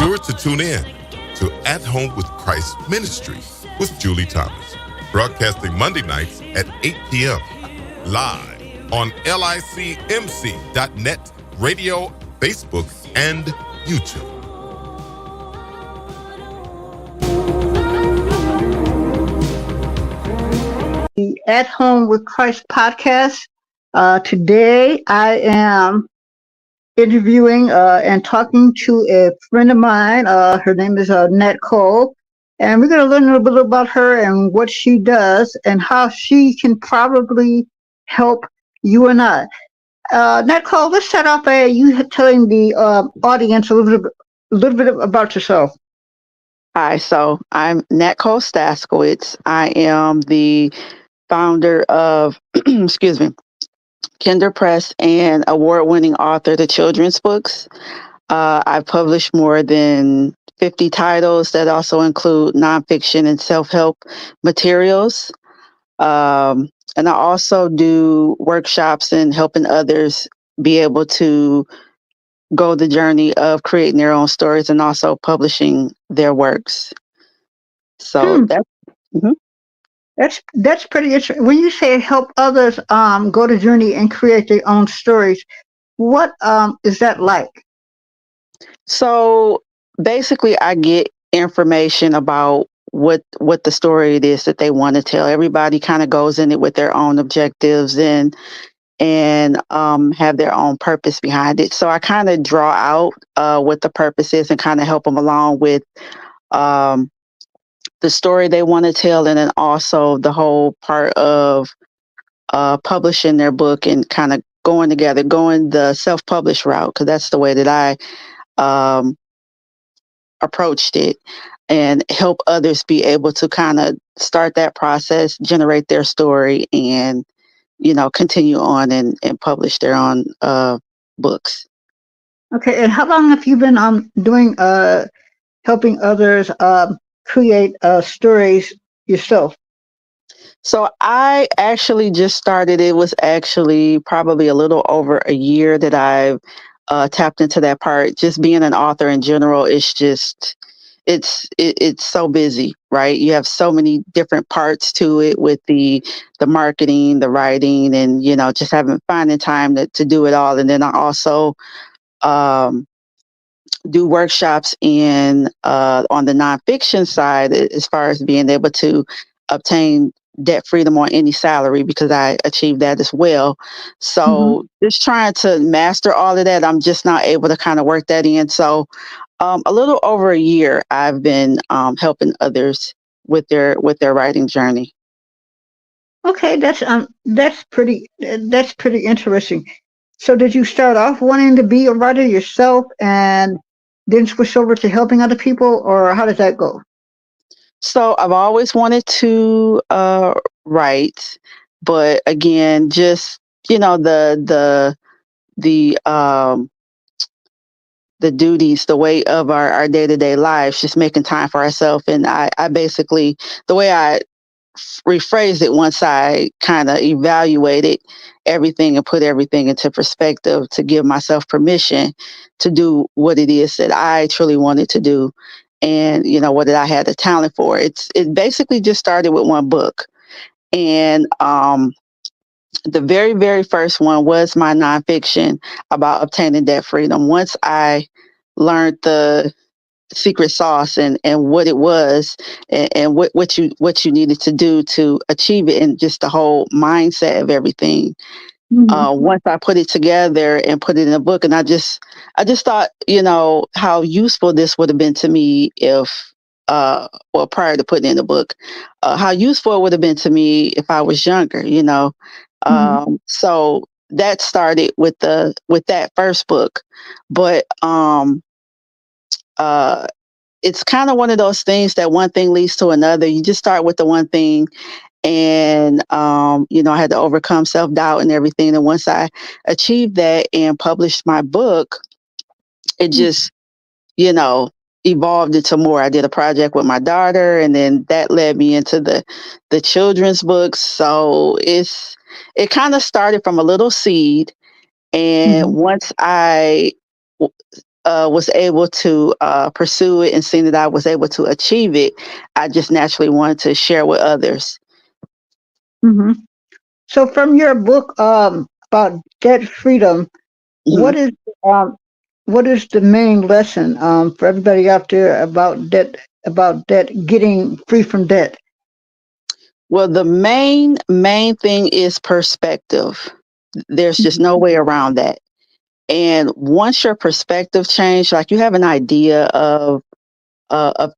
sure to tune in to At Home with Christ Ministry with Julie Thomas, broadcasting Monday nights at 8 p.m. live on licmc.net, radio, Facebook, and YouTube. The At Home with Christ podcast. Today I am interviewing and talking to a friend of mine. Her name is Natcole, and we're going to learn a little bit about her and what she does and how she can probably help you and I. Natcole, let's start off by you telling the audience a little bit about yourself. Hi, so I'm Natcole Staskiewicz. I am the founder of, excuse me, Kinder Press and award-winning author to children's books. I've published more than 50 titles that also include nonfiction and self-help materials. And I also do workshops and helping others be able to go the journey of creating their own stories and also publishing their works. So That's pretty interesting. When you say help others go the journey and create their own stories, what is that like? So basically, I get information about what the story it is that they want to tell. Everybody kind of goes in it with their own objectives and have their own purpose behind it. So I kind of draw out what the purpose is and kind of help them along with the story they want to tell, and then also the whole part of publishing their book and kind of going the self-published route, because that's the way that I approached it, and help others be able to kind of start that process, generate their story, and continue on and publish their own books. Okay, and how long have you been doing helping others create stories yourself? So I actually just started. It was actually probably a little over a year that I've tapped into that part. Just being an author in general, it's so busy, right? You have so many different parts to it with the marketing, the writing, and just finding time to do it all. And then I also do workshops on the nonfiction side, as far as being able to obtain debt freedom on any salary, because I achieved that as well. So just trying to master all of that. I'm just not able to kind of work that in. So a little over a year, I've been helping others with their writing journey. Okay, that's pretty interesting. So did you start off wanting to be a writer yourself and then switch over to helping other people, or how did that go? So I've always wanted to write, but again, just the duties, the weight of our day-to-day lives, just making time for ourselves. And I basically, the way I rephrased it, once I kind of evaluated everything and put everything into perspective, to give myself permission to do what it is that I truly wanted to do, and what did I had the talent for. It basically just started with one book, and the very, very first one was my nonfiction about obtaining debt freedom. Once I learned the secret sauce and what it was, and what you needed to do to achieve it, and just the whole mindset of everything. Once I put it together and put it in a book, and I just thought, how useful this would have been to me if, prior to putting in the book, how useful it would have been to me if I was younger, So that started with that first book. But it's kind of one of those things that one thing leads to another. You just start with the one thing, and I had to overcome self-doubt and everything. And once I achieved that and published my book, it just evolved into more. I did a project with my daughter, and then that led me into the children's books. So it kind of started from a little seed, and once I was able to pursue it and seeing that I was able to achieve it, I just naturally wanted to share with others. Hmm. So, from your book about debt freedom, Mhm. what is um, what is the main lesson for everybody out there about debt? About debt, getting free from debt. Well, the main thing is perspective. There's just no way around that. And once your perspective change, like you have an idea of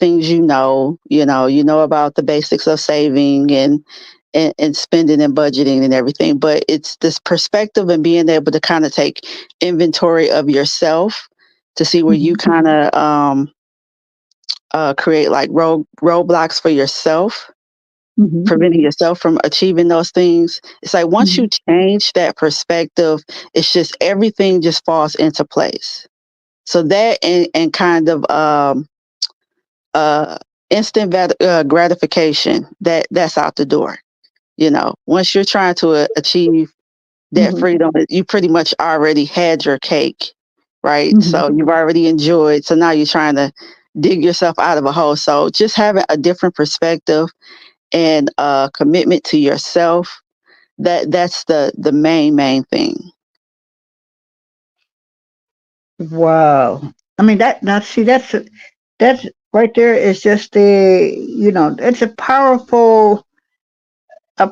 things you know about the basics of saving and spending and budgeting and everything. But it's this perspective and being able to kind of take inventory of yourself to see where you Hmm. kind of create like roadblocks for yourself, Hmm. preventing yourself from achieving those things. It's like once Hmm. you change that perspective, it's just everything just falls into place. So that and kind of uh, instant gratification that's out the door. You know, once you're trying to achieve that Hmm. freedom, you pretty much already had your cake, right? Hmm. So you've already enjoyed. So now you're trying to dig yourself out of a hole. So just having a different perspective and commitment to yourself, that's the main thing. Wow. I mean that now see that's right there is just it's a powerful a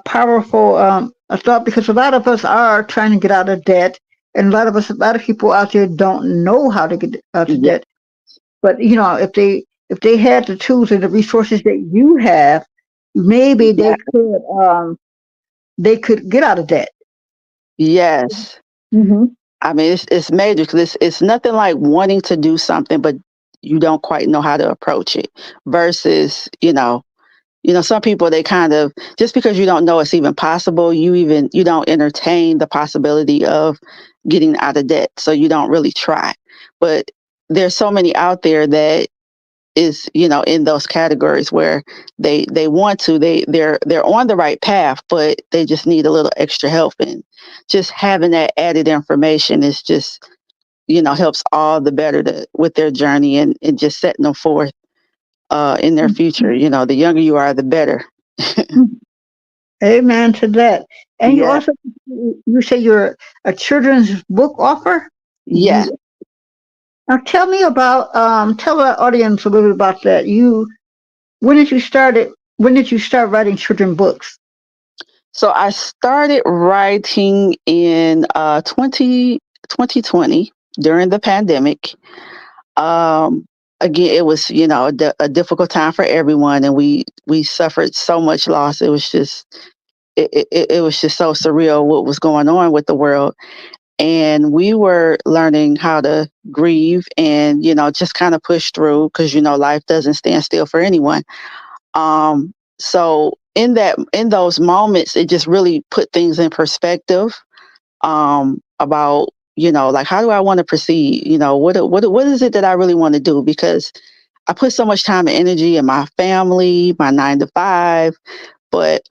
thought because a lot of us are trying to get out of debt and a lot of people out there don't know how to get out of Yeah. debt. But if they had the tools and the resources that you have, maybe Yeah. they could get out of debt. Yes. Hmm. I mean, it's major because it's nothing like wanting to do something, but you don't quite know how to approach it. Versus, some people they kind of just because you don't know it's even possible, you don't entertain the possibility of getting out of debt, so you don't really try. But there's so many out there that is in those categories where they want to they're on the right path, but they just need a little extra help, and just having that added information is just helps all the better with their journey and just setting them forth in their future. The younger you are, the better. Amen to that. And you Yeah. also you say you're a children's book author. Yeah. You now tell our audience a little bit about that. When did you start writing children books? So I started writing in 2020 during the pandemic. Um, Again, it was a difficult time for everyone, and we suffered so much loss. It was just so surreal what was going on with the world, and we were learning how to grieve and just kind of push through because life doesn't stand still for anyone. So in those moments, it just really put things in perspective about like how do I want to proceed? What is it that I really want to do? Because I put so much time and energy in my family, my 9 to 5, but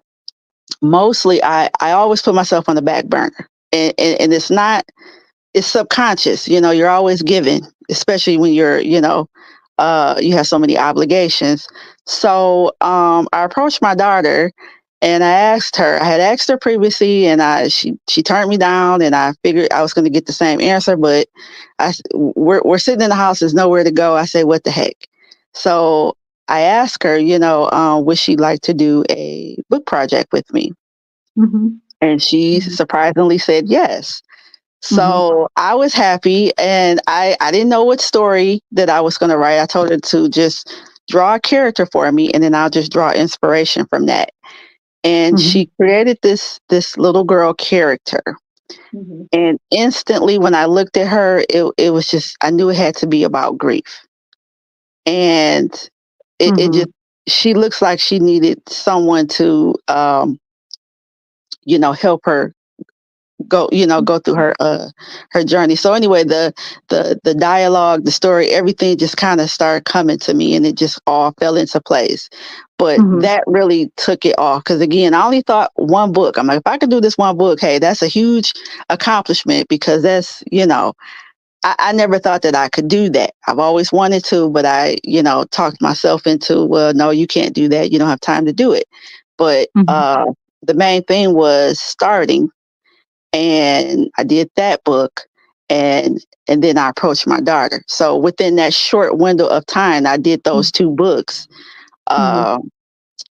mostly I always put myself on the back burner, and it's not it's subconscious. You're always giving, especially when you have so many obligations. So I approached my daughter and I had asked her previously, and she turned me down, and I figured I was going to get the same answer, but we're sitting in the house, there's nowhere to go. I say, what the heck? So I asked her, would she like to do a book project with me? Hmm. And she Hmm. surprisingly said yes. Hmm. So I was happy, and I didn't know what story that I was going to write. I told her to just draw a character for me, and then I'll just draw inspiration from that. And Hmm. she created this little girl character. Hmm. And instantly when I looked at her, it was just I knew it had to be about grief. And it Hmm. just she looks like she needed someone to help her go through her journey. So anyway, the dialogue, the story, everything just kind of started coming to me, and it just all fell into place. But Hmm. that really took it off because again, I only thought one book. I'm like, if I could do this one book, hey, that's a huge accomplishment because that's I never thought that I could do that. I've always wanted to, but I, talked myself into, well, no, you can't do that. You don't have time to do it. But Mhm. the main thing was starting, and I did that book, and then I approached my daughter. So within that short window of time, I did those two books, Mhm.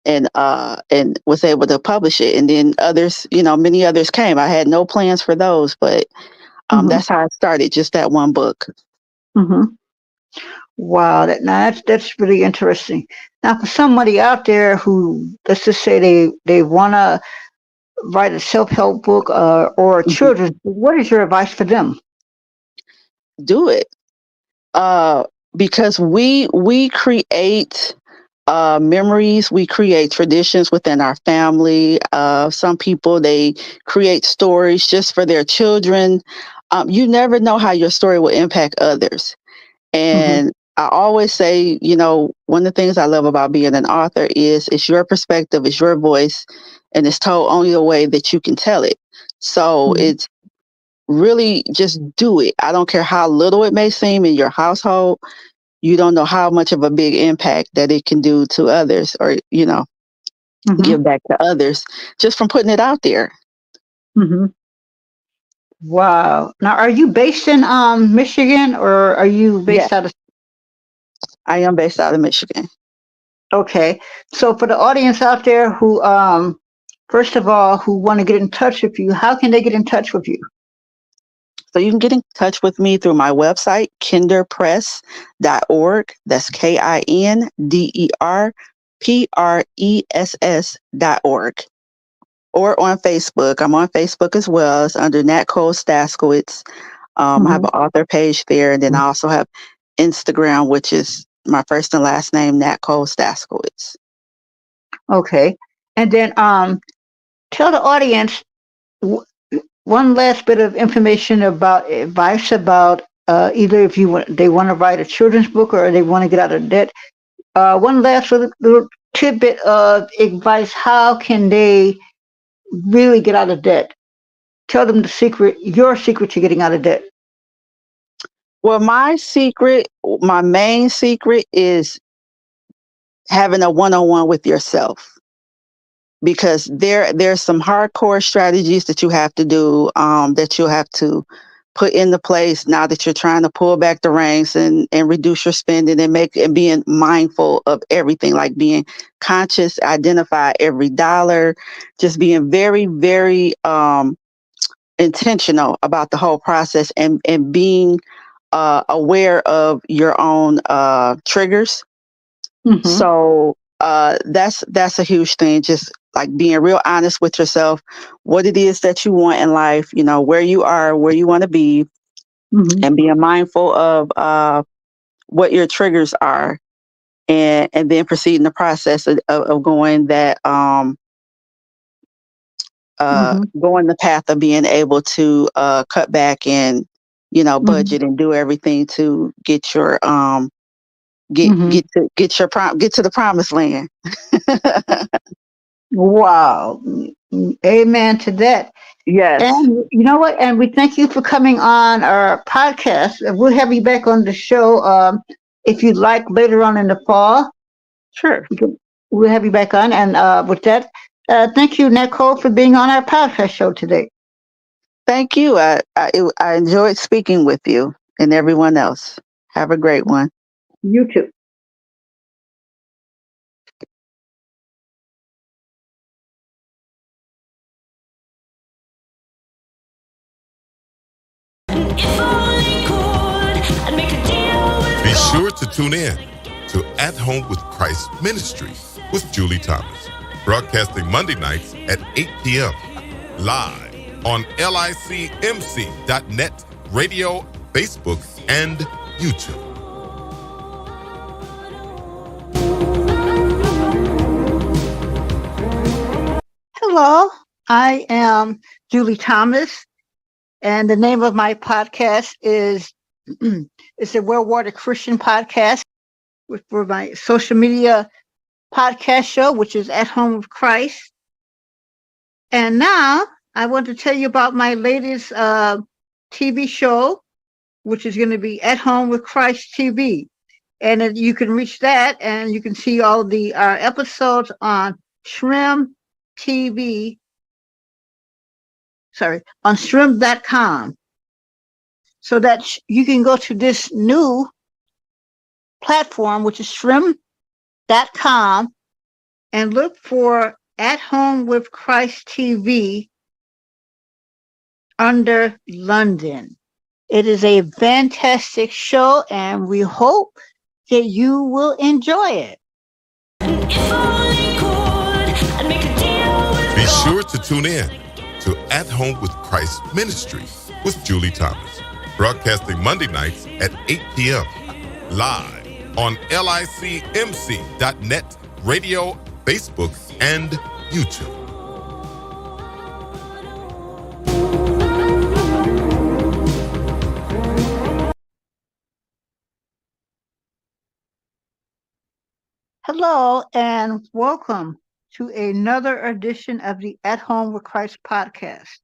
and was able to publish it. And then others, many others came. I had no plans for those, but Mhm. that's how I started. Just that one book. Mhm. Wow, that's really interesting. Now, for somebody out there who, let's just say they want to write a self-help book or a Mhm. children's book, what is your advice for them? Do it. uh, because we create memories, we create traditions within our family. Some people, they create stories just for their children. You never know how your story will impact others. Mhm. And I always say, one of the things I love about being an author is it's your perspective, it's your voice, and it's told only the way that you can tell it. So Mhm. it's really just do it. I don't care how little it may seem in your household. You don't know how much of a big impact that it can do to others, or, Mhm. give back to others just from putting it out there. Mhm. Wow. Now, are you based in Michigan or are you Yeah, based out of? I am based out of Michigan. Okay. So for the audience out there who first of all who want to get in touch with you, how can they get in touch with you? So you can get in touch with me through my website, kinderpress.org. That's KINDERPRESS.org. Or on Facebook. I'm on Facebook as well. It's under Natcole Staskiewicz. I have Mhm. an author page there, and then I also have Instagram, which is my first and last name, Natcole Staskiewicz. Okay. And then tell the audience w- one last bit of information about advice about either if they want to write a children's book or they want to get out of debt. One last little tidbit of advice: how can they really get out of debt? Tell them the secret, your secret to getting out of debt. Well, my main secret is having a one-on-one with yourself, because there's some hardcore strategies that you have to do, that you'll have to put into place now that you're trying to pull back the reins and reduce your spending and being mindful of everything, like being conscious, identify every dollar, just being very, very intentional about the whole process, and being aware of your own triggers. Mm-hmm. So that's a huge thing. Just like being real honest with yourself, what it is that you want in life, where you are, where you want to be, Mm-hmm. and being mindful of what your triggers are, and then proceeding the process of Mm-hmm. going the path of being able to cut back and Mm-hmm. budget and do everything to get your Mm-hmm. get to the promised land. Wow. Amen to that. Yes, And you know what? And we thank you for coming on our podcast. We'll have you back on the show if you'd like later on in the fall. sure. We'll have you back on. And with that, thank you, Nicole, for being on our podcast show today. Thank you. I enjoyed speaking with you and everyone else. Have a great one. You too. Be sure to tune in to At Home with Christ Ministry with Julie Thomas, broadcasting Monday nights at 8 p.m. live on licmc.net, radio, Facebook, and YouTube. Hello, I am Julie Thomas, and the name of my podcast is it's a Well Water Christian podcast for my social media podcast show, which is At Home with Christ. And now I want to tell you about my latest TV show, which is going to be At Home with Christ TV. And you can reach that, and you can see all the episodes on Shrimp TV, on shrimp.com. So that you can go to this new platform, which is shrimp.com, and look for At Home with Christ TV under London. It is a fantastic show, and we hope that you will enjoy it. Be sure to tune in to At Home with Christ Ministry with Julie Thomas, broadcasting Monday nights at 8 p.m. live on licmc.net, radio, Facebook, and YouTube. Hello and welcome to another edition of the At Home with Christ podcast.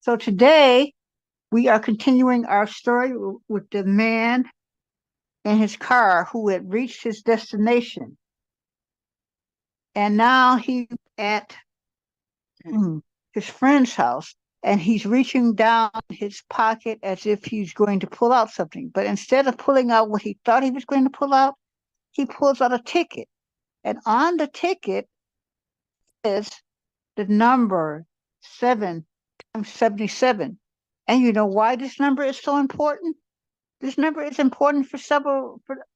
So today we are continuing our story with the man in his car who had reached his destination. And now he's at his friend's house, and he's reaching down his pocket as if he's going to pull out something. But instead of pulling out what he thought he was going to pull out, he pulls out a ticket. And on the ticket is the number 7 times 77. And you know why this number is so important? This number is important for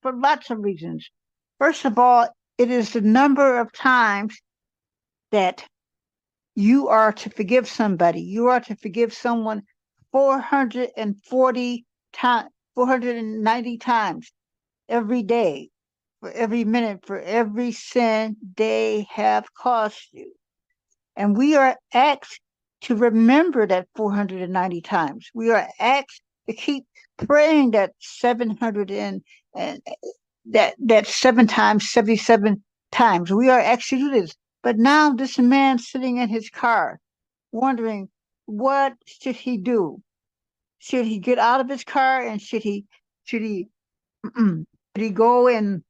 lots of reasons. First of all, it is the number of times that you are to forgive somebody. You are to forgive someone 440 times, 490 times every day, for every minute, for every sin they have caused you. And we are asked to remember that 490 times. We are asked to keep praying that 700 and that 7 times 77 times. We are asked to do this. But now this man sitting in his car, wondering, what should he do? Should he get out of his car, and should he go and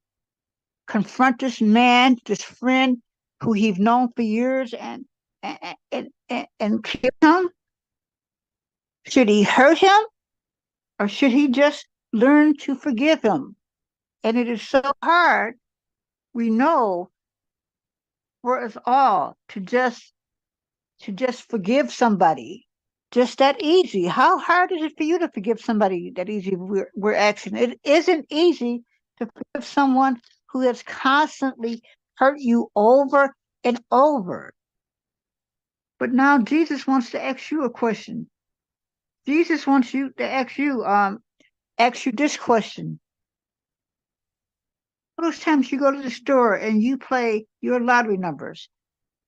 confront this man, this friend who he's known for years, and kill him? Should he hurt him, or should he just learn to forgive him? And it is so hard, we know, for us all to just forgive somebody. Just that easy. How hard is it for you to forgive somebody that easy? We're asking. It isn't easy to forgive someone who has constantly hurt you over and over. But now Jesus wants to ask you a question. Jesus wants you to ask you this question. Those times you go to the store and you play your lottery numbers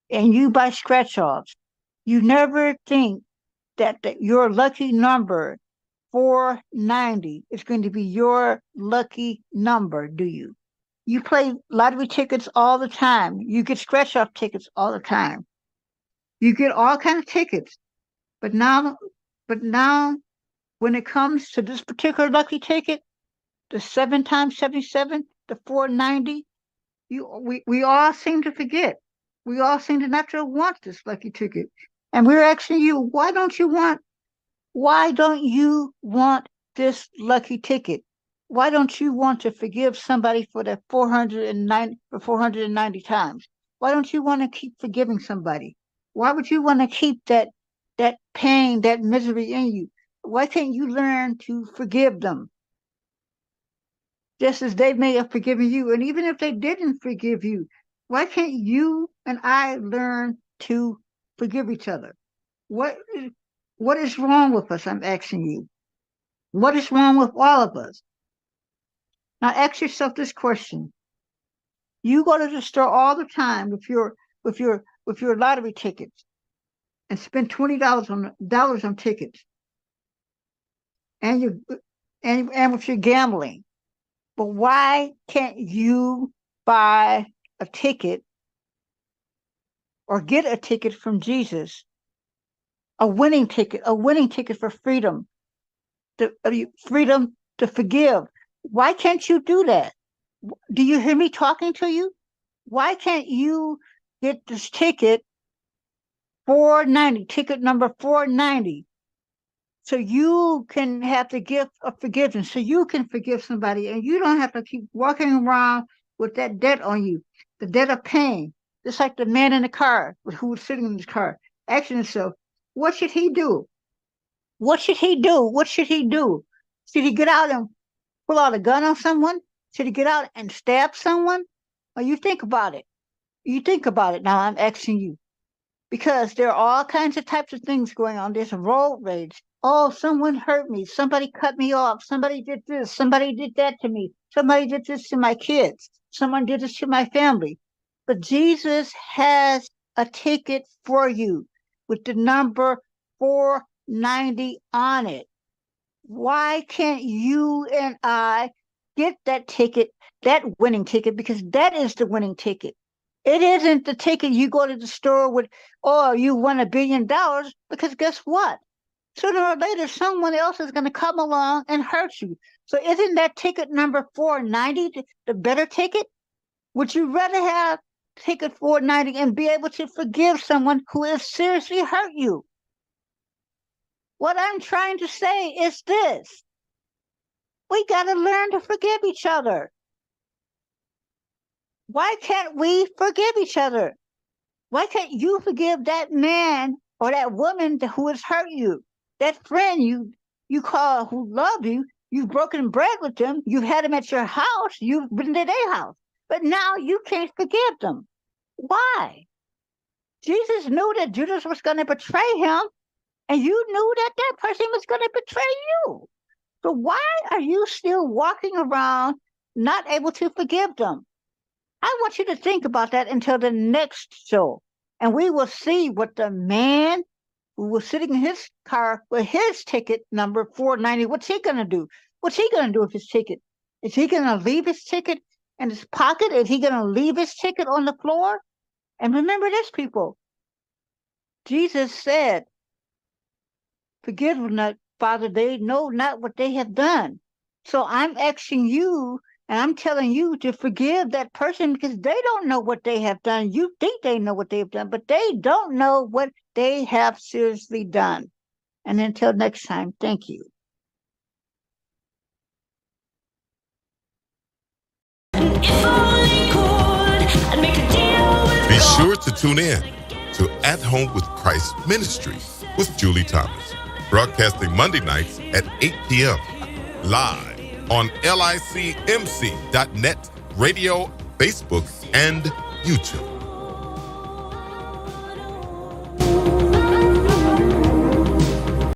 and you buy scratch-offs, you never think that your lucky number 490 is going to be your lucky number, do you? You play lottery tickets all the time. You get scratch-off tickets all the time. You get all kinds of tickets. But now, when it comes to this particular lucky ticket, the 7 times 77, the 490, we all seem to forget. We all seem to not to want this lucky ticket. And we're asking you, why don't you want this lucky ticket? Why don't you want to forgive somebody for that 490 times? Why don't you want to keep forgiving somebody? Why would you want to keep that pain, that misery in you? Why can't you learn to forgive them? Just as they may have forgiven you. And even if they didn't forgive you, why can't you and I learn to forgive each other? What is wrong with us? I'm asking you. What is wrong with all of us? Now ask yourself this question. You go to the store all the time with your lottery tickets and spend $20 on tickets. And with your gambling. But why can't you buy a ticket or get a ticket from Jesus? A winning ticket for freedom. Freedom to forgive. Why can't you do that? Do you hear me talking to you? Why can't you get this ticket 490, ticket number 490, so you can have the gift of forgiveness, so you can forgive somebody and you don't have to keep walking around with that debt on you, the debt of pain. Just like the man in the car who was sitting in his car, asking himself, what should he do? What should he do? What should he do? Should he get out and pull out a gun on someone? Should he get out and stab someone? Or you think about it. You think about it. Now I'm asking you. Because there are all kinds of types of things going on. There's road rage. Oh, someone hurt me. Somebody cut me off. Somebody did this. Somebody did that to me. Somebody did this to my kids. Someone did this to my family. But Jesus has a ticket for you with the number 490 on it. Why can't you and I get that ticket, that winning ticket, because that is the winning ticket. It isn't the ticket you go to the store with, oh, you won $1 billion, because guess what? Sooner or later, someone else is going to come along and hurt you. So isn't that ticket number 490 the better ticket? Would you rather have ticket 490 and be able to forgive someone who has seriously hurt you? What I'm trying to say is this. We got to learn to forgive each other. Why can't we forgive each other? Why can't you forgive that man or that woman who has hurt you? That friend you call who loved you, you've broken bread with them, you've had them at your house, you've been to their house, but now you can't forgive them. Why? Jesus knew that Judas was going to betray him, and you knew that that person was going to betray you. So why are you still walking around not able to forgive them? I want you to think about that until the next show. And we will see what the man who was sitting in his car with his ticket number 490, what's he going to do? What's he going to do with his ticket? Is he going to leave his ticket in his pocket? Is he going to leave his ticket on the floor? And remember this, people. Jesus said, forgive them not, Father, they know not what they have done. So I'm asking you, and I'm telling you to forgive that person because they don't know what they have done. You think they know what they've done, but they don't know what they have seriously done. And until next time, thank you. Be sure to tune in to At Home with Christ Ministry with Julie Thomas, broadcasting Monday nights at 8 p.m. live on licmc.net, radio, Facebook, and YouTube.